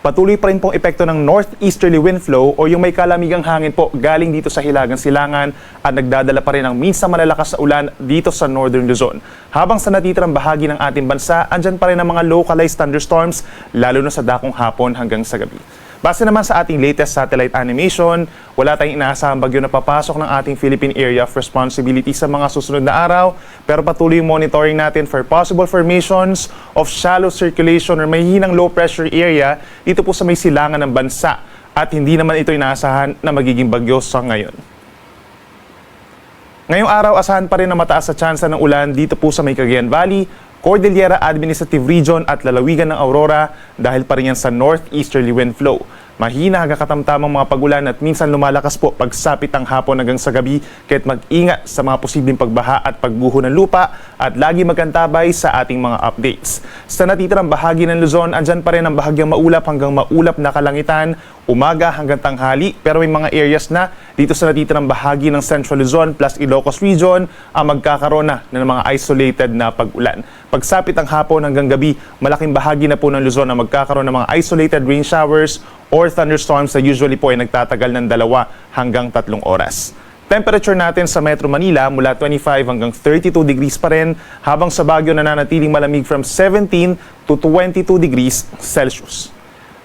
Patuloy pa rin pong epekto ng northeasterly wind flow o yung may kalamigang hangin po galing dito sa Hilagang Silangan at nagdadala pa rin ng minsan malalakas na ulan dito sa Northern Luzon. Habang sa natitirang bahagi ng ating bansa, andyan pa rin ang mga localized thunderstorms lalo na sa dakong hapon hanggang sa gabi. Base naman sa ating latest satellite animation, wala tayong inaasahang bagyo na papasok ng ating Philippine Area of Responsibility sa mga susunod na araw, pero patuloy yung monitoring natin for possible formations of shallow circulation or mahihinang low pressure area dito po sa may silangan ng bansa at hindi naman ito inaasahan na magiging bagyo sa ngayon. Ngayong araw, asahan pa rin na mataas sa tsansa ng ulan dito po sa may Cagayan Valley, Cordillera Administrative Region at lalawigan ng Aurora dahil pa rin yan sa northeasterly wind flow. Mahina hanggang katamtamang mga pagulan at minsan lumalakas po pagsapit ng hapon hanggang sa gabi, kaya't mag-ingat sa mga posibleng pagbaha at pagguho ng lupa at lagi magantabay sa ating mga updates. Sa natitirang bahagi ng Luzon, andyan pa rin ang bahagyang maulap hanggang maulap na kalangitan, umaga hanggang tanghali, pero may mga areas na dito sa natitirang bahagi ng Central Luzon plus Ilocos Region ang magkakaroon na ng mga isolated na pag-ulan. Pagsapit ang hapon hanggang gabi, malaking bahagi na po ng Luzon ang magkakaroon ng mga isolated rain showers or thunderstorms na usually po ay nagtatagal ng 2 hanggang 3 oras. Temperature natin sa Metro Manila mula 25 hanggang 32 degrees pa rin, habang sa Baguio nananatiling malamig from 17 to 22 degrees Celsius.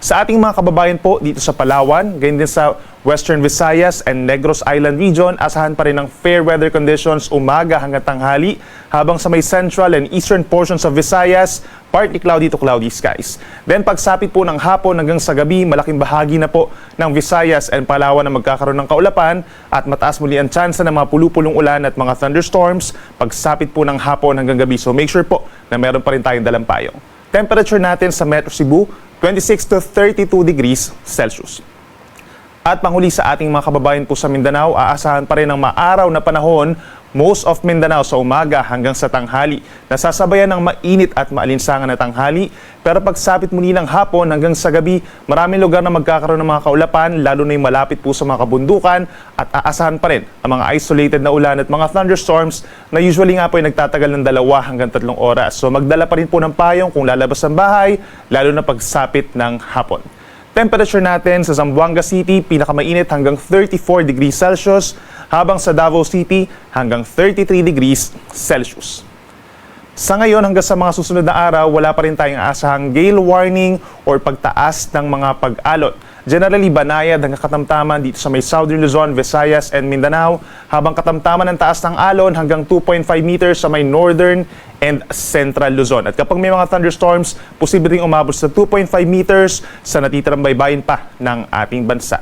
Sa ating mga kababayan po dito sa Palawan, ganyan din sa Western Visayas and Negros Island region, asahan pa rin ng fair weather conditions umaga hanggang tanghali, habang sa may central and eastern portions of Visayas, partly cloudy to cloudy skies. Then pagsapit po ng hapon hanggang sa gabi, malaking bahagi na po ng Visayas and Palawan na magkakaroon ng kaulapan at mataas muli ang tsansa ng mga pulupulong ulan at mga thunderstorms pagsapit po ng hapon hanggang gabi. So make sure po na meron pa rin tayong dalang payong. Temperature natin sa Metro Cebu, 26 to 32 degrees Celsius. At panghuli sa ating mga kababayan po sa Mindanao, aasahan pa rin ng maaraw na panahon most of Mindanao sa umaga hanggang sa tanghali. Nasasabayan ng mainit at maalinsangan na tanghali, pero pagsapit muli ng hapon hanggang sa gabi, maraming lugar na magkakaroon ng mga kaulapan, lalo na yung malapit po sa mga kabundukan, at aasahan pa rin ang mga isolated na ulan at mga thunderstorms na usually nga po ay nagtatagal ng 2 hanggang 3 oras. So magdala pa rin po ng payong kung lalabas ng bahay, lalo na pagsapit ng hapon. Temperature natin sa Zamboanga City, pinakamainit hanggang 34 degrees Celsius, habang sa Davao City hanggang 33 degrees Celsius. Sa ngayon hanggang sa mga susunod na araw, wala pa rin tayong aasahang gale warning or pagtaas ng mga pag-alon. Generally, banayad hanggang katamtaman dito sa may Southern Luzon, Visayas and Mindanao, habang katamtaman ng taas ng alon hanggang 2.5 meters sa may Northern and Central Luzon. At kapag may mga thunderstorms, posible ring umabot sa 2.5 meters sa natitirang baybayin pa ng ating bansa.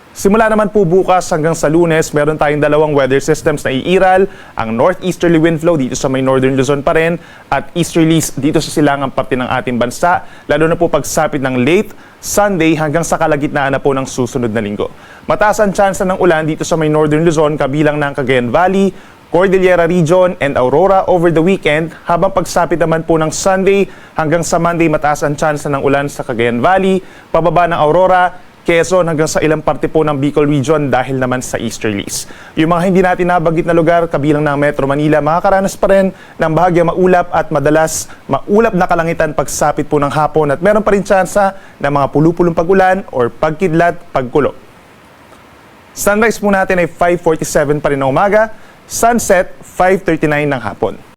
Simula naman po bukas hanggang sa Lunes, meron tayong 2 weather systems na iiral, ang northeasterly wind flow dito sa may Northern Luzon pa rin at easterlies dito sa silangang parte ng ating bansa, lalo na po pagsapit ng late Sunday hanggang sa kalagitnaan na po ng susunod na linggo. Mataas ang tsansa ng ulan dito sa may Northern Luzon, kabilang ng Cagayan Valley, Cordillera Region and Aurora over the weekend, habang pagsapit naman po ng Sunday hanggang sa Monday, mataas ang tsansa ng ulan sa Cagayan Valley, pababa ng Aurora, Quezon hanggang sa ilang parte po ng Bicol Region dahil naman sa easterlies. Yung mga hindi natin nabanggit na lugar, kabilang ng Metro Manila, makakaranas pa rin ng bahagyang maulap at madalas maulap na kalangitan pagsapit po ng hapon at meron pa rin tsansa ng mga pulupulong pag-ulan or pagkidlat, pagkulo. Sunrise po natin ay 5:47 pa rin ng umaga, sunset 5:39 ng hapon.